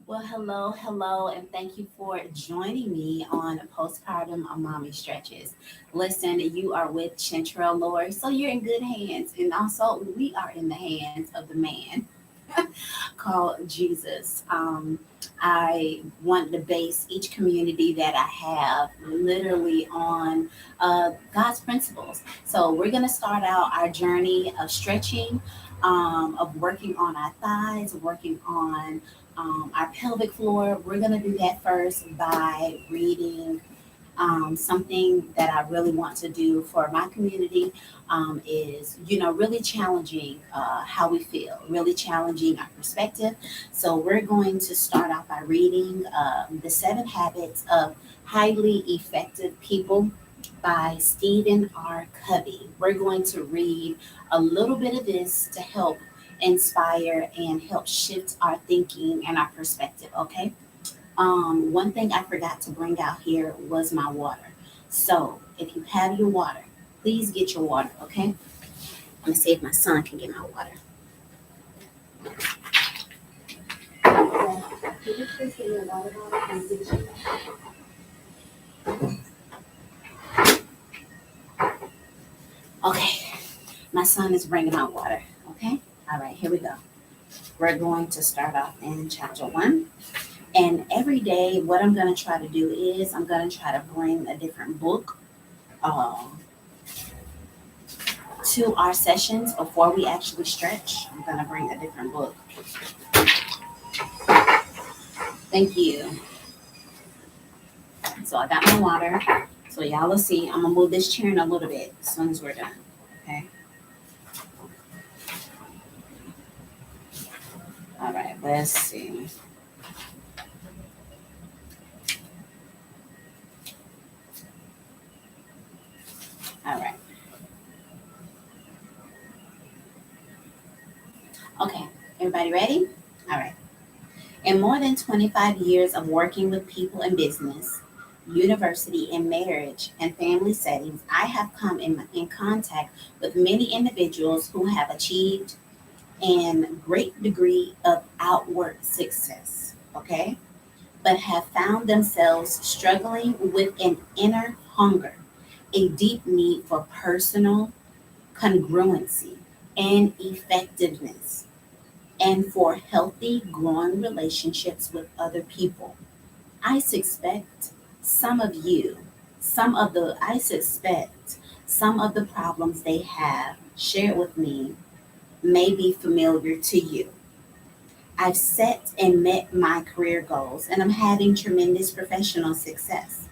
Well, hello, and thank you for joining me on Postpartum Mommy Stretches. Listen, you are with Chantrell Lord, so you're in good hands. And also, we are in the hands of the man called Jesus. I want to base each community that I have literally on God's principles. So, we're going to start out our journey of stretching, of working on our thighs, working on our pelvic floor. We're going to do that first by reading something that I really want to do for my community is, really challenging how we feel, really challenging our perspective. So we're going to start off by reading The Seven Habits of Highly Effective People by Stephen R. Covey. We're going to read a little bit of this to help inspire and help shift our thinking and our perspective, okay? One thing I forgot to bring out here was my water. So if you have your water, please get your water, okay? Let me see if my son can get my water. Could you please get me a water bottle and get you? Okay, my son is bringing out water, okay? All right, here we go. We're going to start off in chapter one. And every day, what I'm going to try to do is I'm going to try to bring a different book um, to our sessions before we actually stretch. I'm going to bring a different book. Thank you. So I got my water. So y'all will see. I'm going to move this chair in a little bit as soon as we're done. Okay. All right. Let's see. All right. Okay. Everybody ready? All right. In more than 25 years of working with people in business, university, and marriage and family settings, I have come in contact with many individuals who have achieved a great degree of outward success, okay, but have found themselves struggling with an inner hunger, a deep need for personal congruency and effectiveness, and for healthy, growing relationships with other people. I suspect some of you, I suspect some of the problems they have shared with me may be familiar to you. I've set and met my career goals and I'm having tremendous professional success,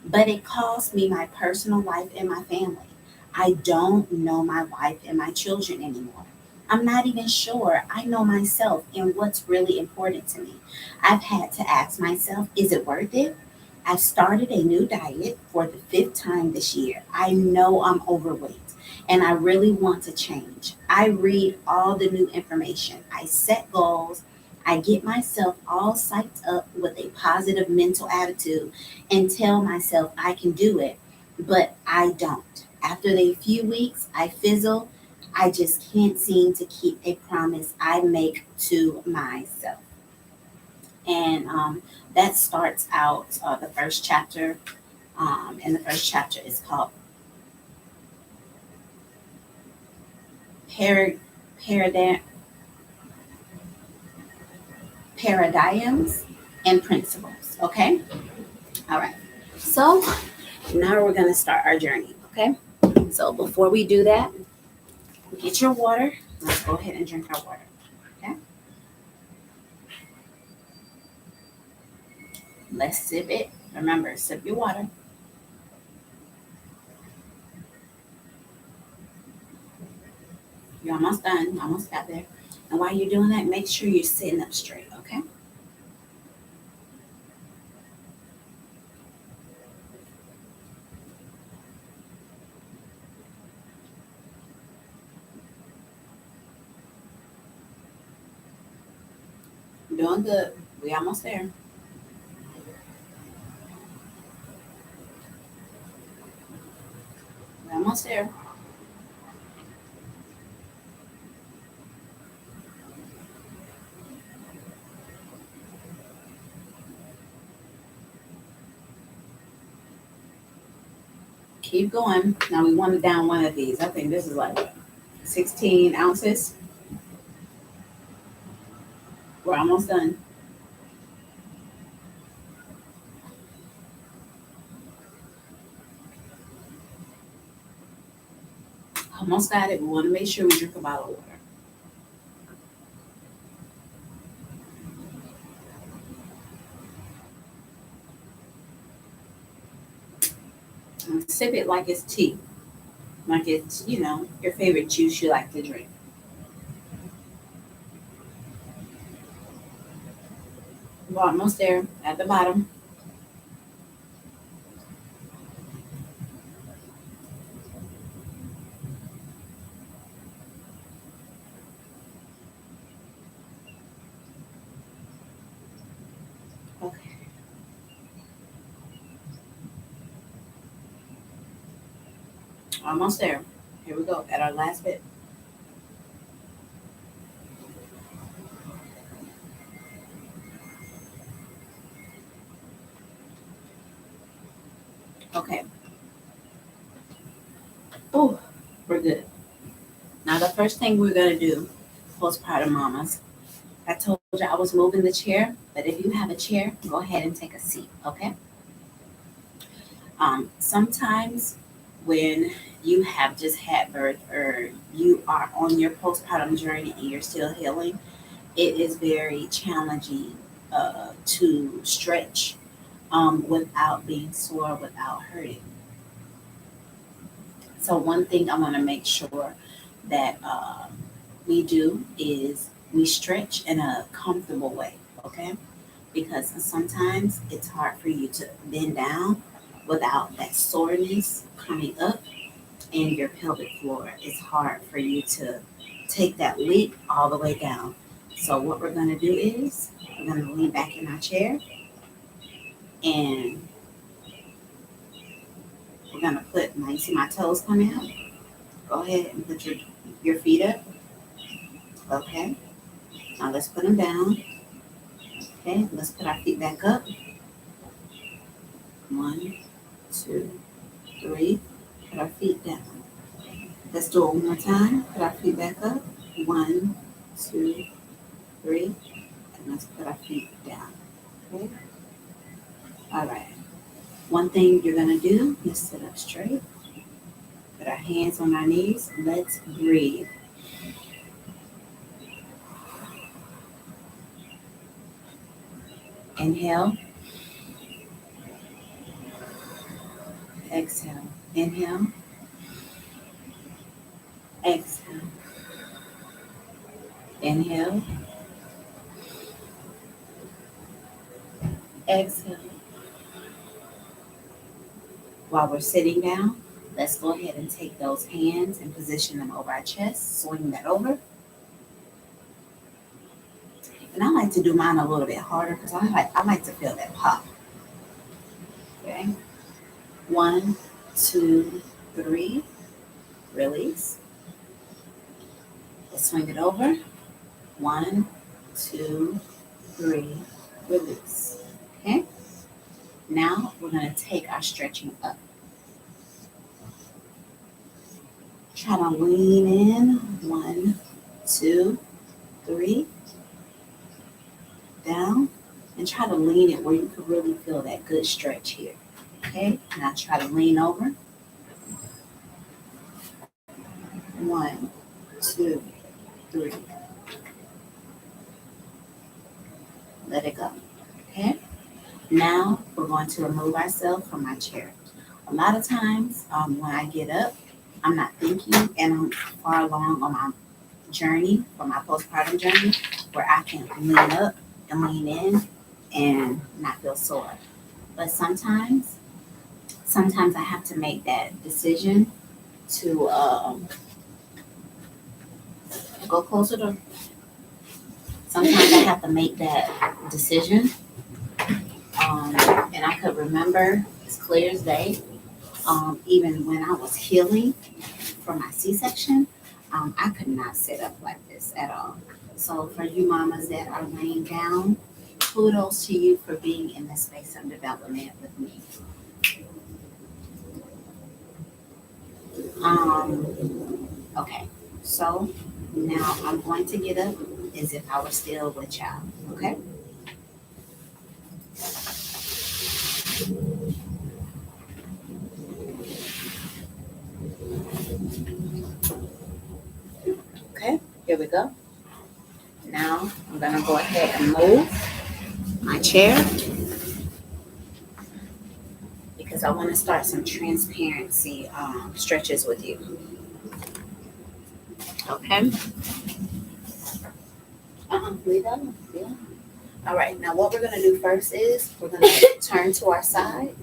but it cost me my personal life and my family. I don't know my wife and my children anymore. I'm not even sure I know myself and what's really important to me. I've had to ask myself, is it worth it? I've started a new diet for the fifth time this year. I know I'm overweight and I really want to change. I read all the new information. I set goals. I get myself all psyched up with a positive mental attitude and tell myself I can do it, but I don't. After a few weeks, I fizzle. I just can't seem to keep a promise I make to myself. And that starts out the first chapter. And the first chapter is called Par- Paradigm, Paradigms and Principles. Okay? All right. So now we're going to start our journey. Okay? So before we do that, get your water. Let's go ahead and drink our water. Okay? Let's sip it. Remember, sip your water. You're almost done. You almost got there. And while you're doing that, make sure you're sitting up straight. Okay? Doing good. We almost there. We almost there. Keep going. Now we want to down one of these. I think this is like 16 ounces. We're almost done. Almost got it. We want to make sure we drink a bottle of water. And sip it like it's tea, like it's, your favorite juice you like to drink. We're almost there at the bottom. Okay, almost there. Here we go at our last bit. Okay. Oh, we're good. Now the first thing we're gonna do, postpartum mamas. I told you I was moving the chair, but if you have a chair, go ahead and take a seat. Okay. Sometimes when you have just had birth or you are on your postpartum journey and you're still healing, it is very challenging to stretch without being sore, without hurting. So, one thing I want to make sure that we do is we stretch in a comfortable way, okay? Because sometimes it's hard for you to bend down without that soreness coming up in your pelvic floor. It's hard for you to take that leap all the way down. So what we're going to do is we're going to lean back in our chair and we're going to put, now you see my toes coming out? Go ahead and put your feet up. Okay. Now let's put them down. Okay. Let's put our feet back up. 1, 2, 3. Put our feet down. Let's do it one more time. Put our feet back up. 1, 2, 3. And let's put our feet down. Okay. All right. One thing you're going to do is sit up straight. Put our hands on our knees. Let's breathe. Inhale. Exhale. Inhale. Exhale. Inhale. Exhale. While we're sitting down, let's go ahead and take those hands and position them over our chest. Swing that over. And I like to do mine a little bit harder because I like to feel that pop. Okay. 1, 2, 3. Release. Let's swing it over. 1, 2, 3. Release. Okay. Now we're going to take our stretching up. Try to lean in. 1, 2, 3. Down. And try to lean it where you can really feel that good stretch here. Okay. Now try to lean over. 1, 2, 3. Let it go. Okay. Now we're going to remove ourselves from our chair. A lot of times when I get up, I'm not thinking and I'm far along on my journey, for my postpartum journey, where I can lean up and lean in and not feel sore. But sometimes I have to make that decision to go closer to. Sometimes I have to make that decision. And I could remember as clear as day, even when I was healing from my C-section, I could not sit up like this at all. So for you mamas that are laying down, kudos to you for being in this space of development with me. Okay, so now I'm going to get up as if I were still with y'all. Okay. Okay. Here we go. Now I'm gonna go ahead and move my chair because I want to start some transparency stretches with you. Okay. Leave that alone. Yeah. All right. Now what we're gonna do first is we're gonna turn to our side.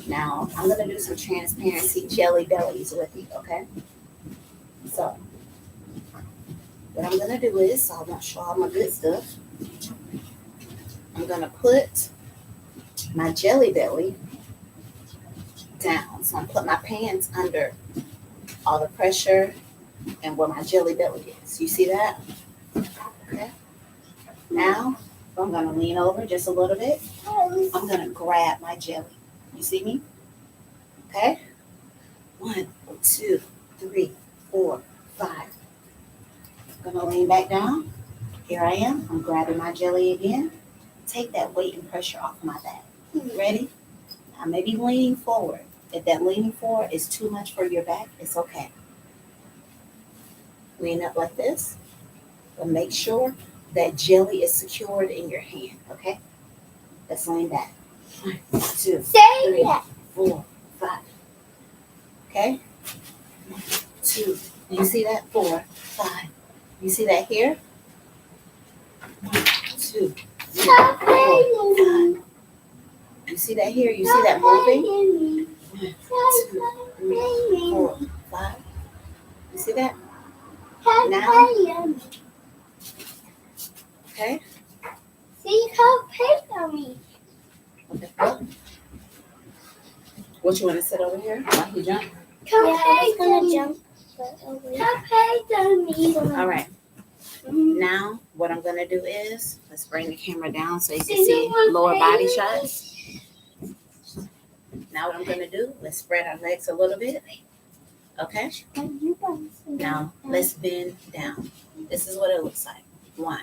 Now I'm gonna do some transparency jelly bellies with you. Okay. So what I'm gonna do is, so I won't show all my good stuff. I'm gonna put my jelly belly down. So I'm put my pants under all the pressure and where my jelly belly is. You see that? Okay. Now I'm gonna lean over just a little bit. I'm gonna grab my jelly. You see me? Okay. 1, 2, 3, 4, 5. I'm gonna lean back down. Here I am. I'm grabbing my jelly again. Take that weight and pressure off my back. Ready? I may be leaning forward. If that leaning forward is too much for your back, it's okay. Lean up like this, but make sure that jelly is secured in your hand, okay? Let's lean back. 1, 2, 3, 4, 5. Okay? 2. You see that? 4, 5. You see that here? 1, 2, 3, 4, 5. You see that here? You see that moving? 1, 2, 3, 4, 5. You see that? Now, okay? See how paid on me. Okay. What you want to sit over here while you jump? Come jump. All right. Now, what I'm going to do is, let's bring the camera down so you can see lower body shots. Now, what I'm going to do, let's spread our legs a little bit. Okay? Now, let's bend down. This is what it looks like. 1,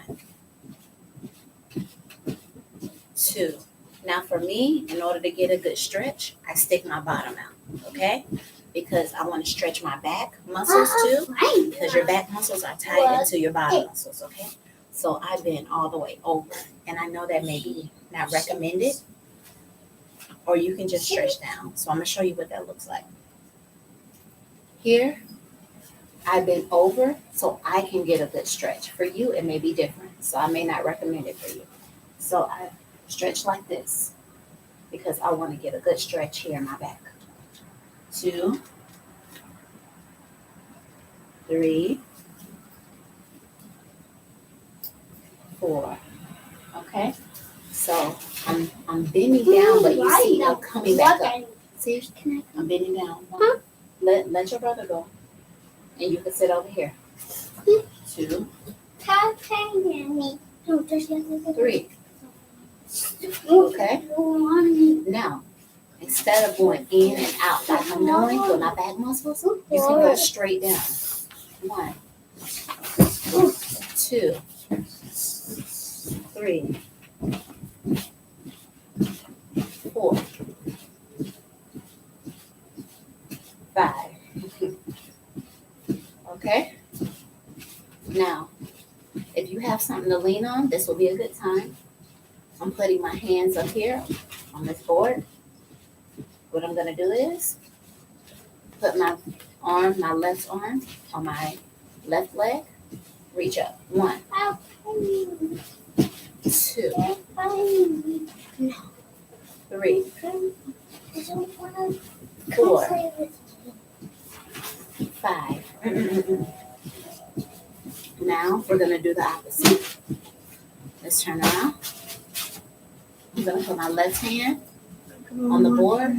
2. Now, for me, in order to get a good stretch, I stick my bottom out. Okay? Because I want to stretch my back muscles too, because your back muscles are tied into your bottom muscles, okay? So I bend all the way over, and I know that may be not recommended, or you can just stretch down. So I'm going to show you what that looks like. Here, I bend over so I can get a good stretch. For you, it may be different, so I may not recommend it for you. So I stretch like this because I want to get a good stretch here in my back. 2, 3, 4. Okay, so I'm bending down, but you see I'm coming back up. See, I'm bending down. Let your brother go, and you can sit over here. 2, 3. Okay. Now, instead of going in and out like I'm doing with my back muscles, you can go straight down. 1, 2, 3, 4, 5. Okay? Now, if you have something to lean on, this will be a good time. I'm putting my hands up here on this board. What I'm going to do is put my left arm on my left leg. Reach up. 1, 2, 3, 4, 5. Now we're going to do the opposite. Let's turn around. I'm going to put my left hand on the board,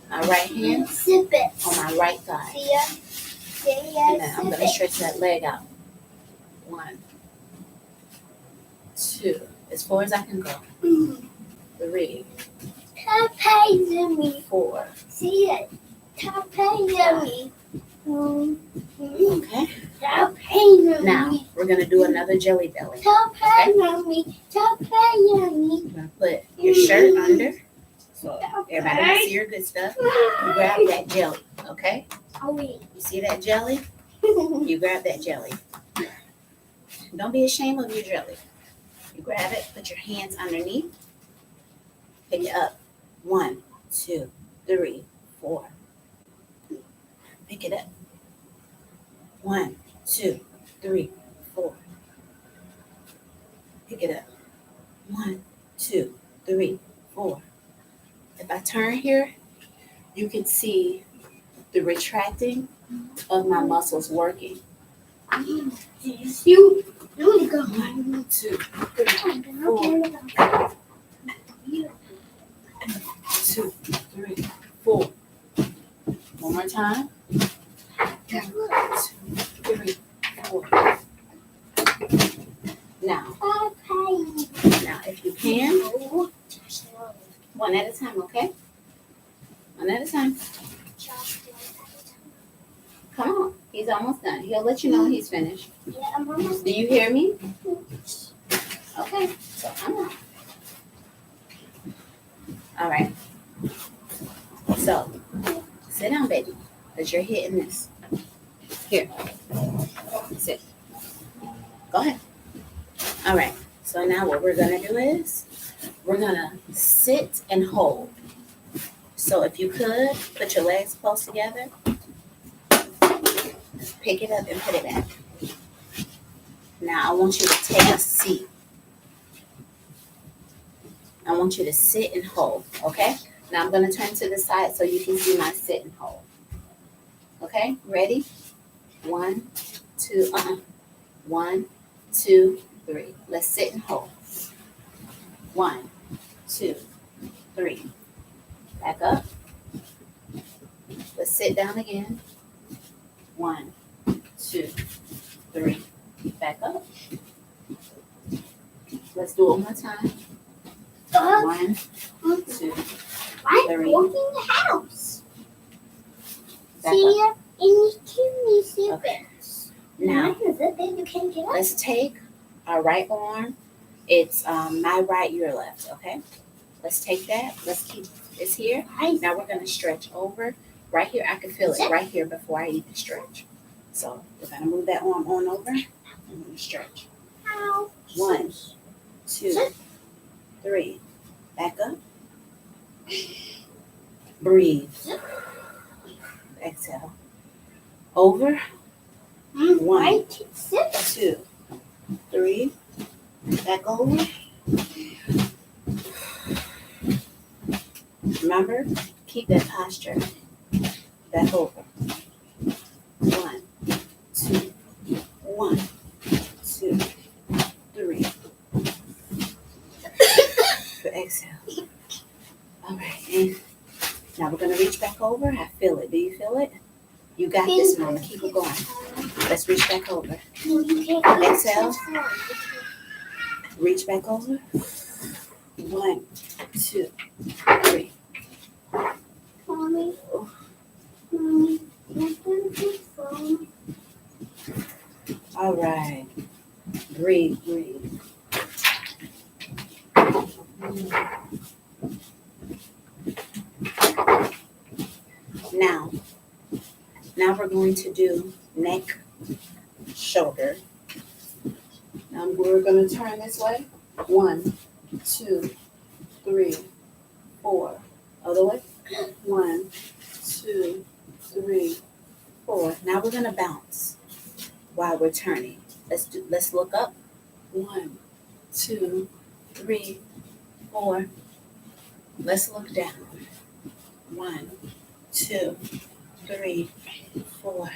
my right hand on my right thigh. And then I'm going to stretch that leg out. 1, 2, as far as I can go. 3, 4, 5. Okay. Stop playing on Now me. we're gonna do another jelly belly. Stop playing on me. Stop playing on me. You're gonna put your shirt under so everybody can see your good stuff. You grab that jelly, okay? Oh, wait. You see that jelly? You grab that jelly. Don't be ashamed of your jelly. You grab it, put your hands underneath, pick it up. 1, 2, 3, 4. Pick it up. 1, 2, 3, 4. Pick it up. 1, 2, 3, 4. If I turn here, you can see the retracting of my muscles working. You need to go. 1, 2, 3, 2, 3, 4. One more time. 1, 2, 3, 4. Now, if you can, one at a time, okay? One at a time. Come on. He's almost done. He'll let you know he's finished. Do you hear me? Okay. So come on. All right. So sit down, baby, because you're hitting this. Here. Sit. Go ahead. All right. So now what we're going to do is we're going to sit and hold. So if you could, put your legs close together. Pick it up and put it back. Now I want you to take a seat. I want you to sit and hold, okay? Now I'm going to turn to the side so you can see my sit and hold. Okay, ready? 1, 2, 1, 2, 3. Let's sit and hold. 1, 2, 3. Back up. Let's sit down again. 1, 2, 3. Back up. Let's do it one more time. 1, 2, I'm 3. walking the house. Back See up. ya in the chimney secrets. Okay. Now, You can't get up. let's take our right arm. It's my right, your left, okay? Let's take that. Let's keep this here. Now we're going to stretch over. Right here, I can feel it right here before I even stretch. So we're going to move that arm on over. I'm going to stretch. 1, 2, 3. Back up. Breathe. Exhale. Over. 1, 2, 3. Back over. Remember, keep that posture. Back over. 1, 2, 1, 2, 3. Exhale. All right, and now we're gonna reach back over. I feel it. Do you feel it? You got this, Mama. Keep it going. Let's reach back over. Exhale. Reach back over. 1, 2, 3. Mommy. All right. Breathe, breathe. Now we're going to do neck, shoulder. Now we're going to turn this way. 1, 2, 3, 4. Other way. 1, 2, 3, 4. Now we're going to bounce while we're turning. Let's look up. 1, 2, 3, 4. Let's look down. 1, 2, 3, 4.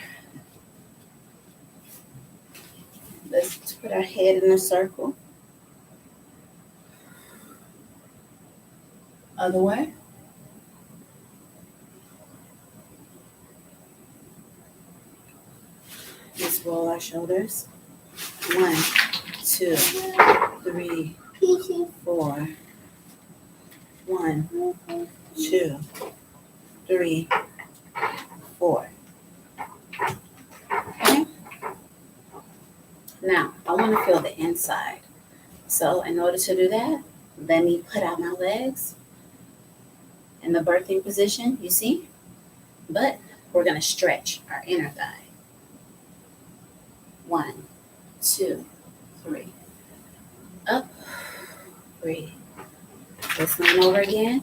Let's put our head in a circle. Other way. Let's roll our shoulders. 1, 2, 3, 4. 1, 2, 3, 4. Now, I want to feel the inside. So, in order to do that, let me put out my legs in the birthing position, you see? But we're going to stretch our inner thigh. 1, 2, 3. Up, breathe. Let's lean over again.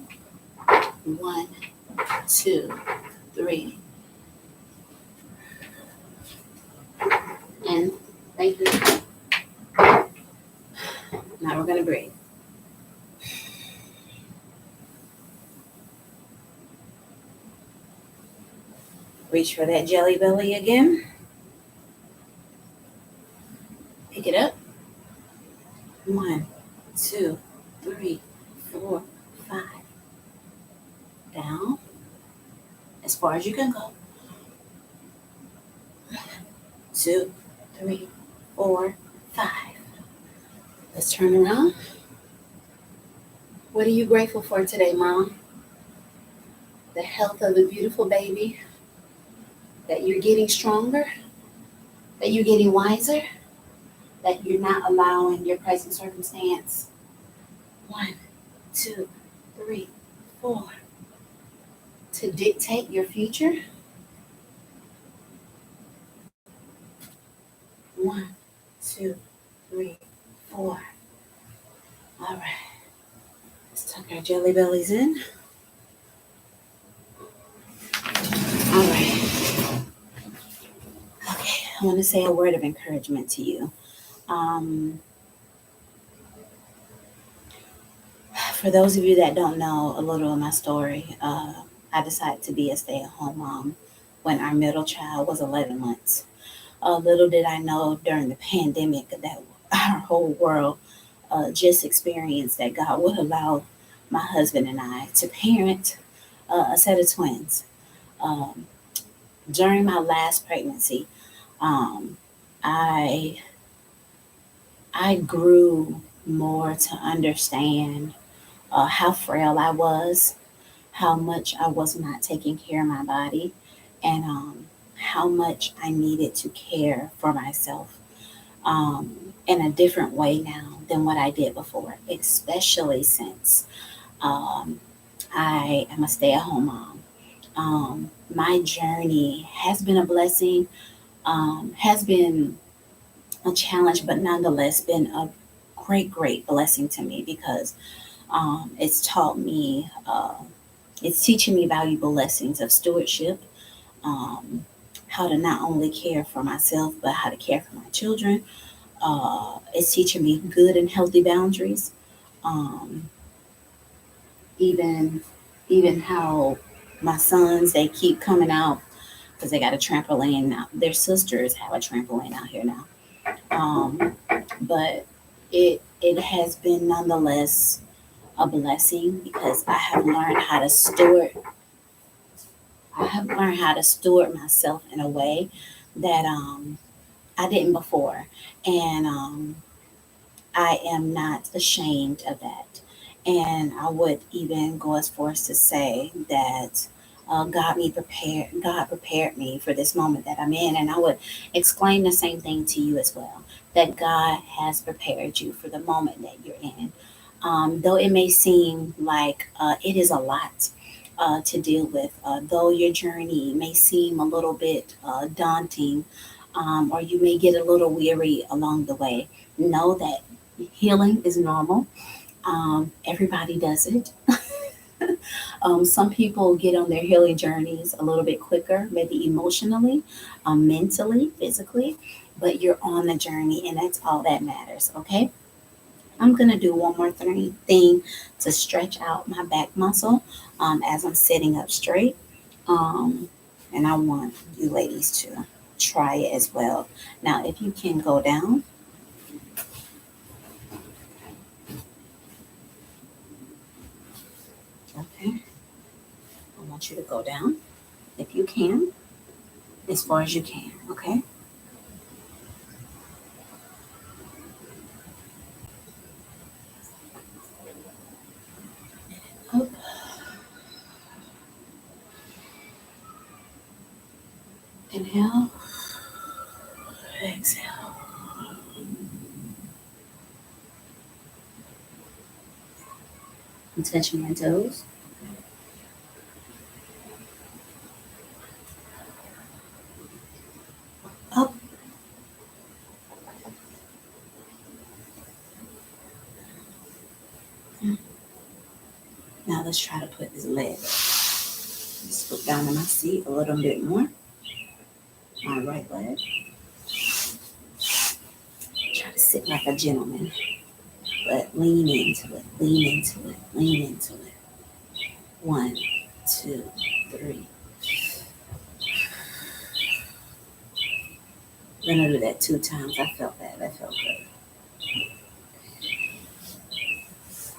1, 2, 3. And thank you. Now we're going to breathe. Reach for that jelly belly again. Pick it up. 1, 2, 3, 4, 5. Down. As far as you can go. 2, 3, 4, 5. Let's turn around. What are you grateful for today, Mom? The health of the beautiful baby, that you're getting stronger, that you're getting wiser, that you're not allowing your present circumstance. 1, 2, 3, 4. To dictate your future. 1, 2, 3, 4. All right. Let's tuck our jelly bellies in. All right. Okay. I want to say a word of encouragement to you. For those of you that don't know a little of my story, I decided to be a stay-at-home mom when our middle child was 11 months. Little did I know during the pandemic that our whole world just experienced that God would allow my husband and I to parent a set of twins. Um, During my last pregnancy, um, I I grew more to understand how frail I was, how much I was not taking care of my body, and how much I needed to care for myself in a different way now than what I did before, especially since um, I am a stay at home mom. My journey has been a blessing, has been a challenge, but nonetheless been a great blessing to me because it's taught me, it's teaching me valuable lessons of stewardship, um, how to not only care for myself, but how to care for my children. It's teaching me good and healthy boundaries. Um, even even how my sons, they keep coming out because they got a trampoline now. Their sisters have a trampoline out here now. But it has been nonetheless a blessing because I have learned how to steward myself in a way that I didn't before, and I am not ashamed of that. And I would even go as far as to say that God prepared me for this moment that I'm in, and I would exclaim the same thing to you as well. That God has prepared you for the moment that you're in. Though it may seem like it is a lot to deal with, though your journey may seem a little bit daunting, or you may get a little weary along the way, know that healing is normal. Everybody does it. Some people get on their healing journeys a little bit quicker, maybe emotionally, mentally, physically, but you're on the journey, and that's all that matters, okay? I'm going to do one more thing to stretch out my back muscle as I'm sitting up straight. Um, and I want you ladies to try it as well. Now, if you can go down, okay, I want you to go down if you can, as far as you can, okay? Up, inhale, exhale. And touch my toes. Up. Now let's try to put this leg up. Just put down in my seat a little bit more. My right leg. Try to sit like a gentleman, but lean into it, lean into it, lean into it. 1, 2, 3. I'm gonna do that 2 times. I felt that. That felt good.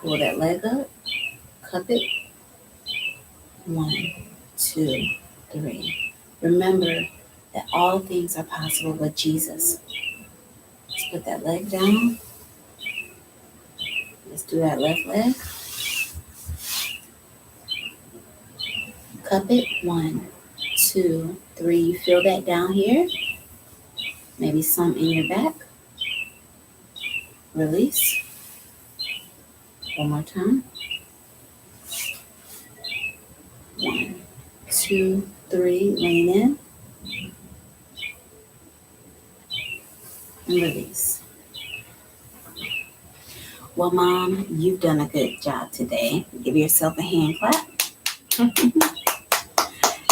Pull that leg up, cup it. 1, 2, 3. Remember that all things are possible with Jesus. Let's put that leg down. Let's do that left leg. Cup it. 1, 2, 3. You feel that down here? Maybe some in your back. Release. One more time. 1, 2, 3. Lean in. And release. Well, Mom, you've done a good job today. Give yourself a hand clap.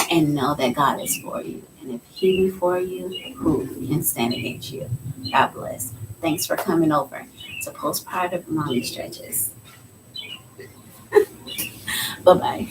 And know that God is for you. And if He be for you, who can stand against you? God bless. Thanks for coming over to Postpartum Mommy Stretches. Bye-bye.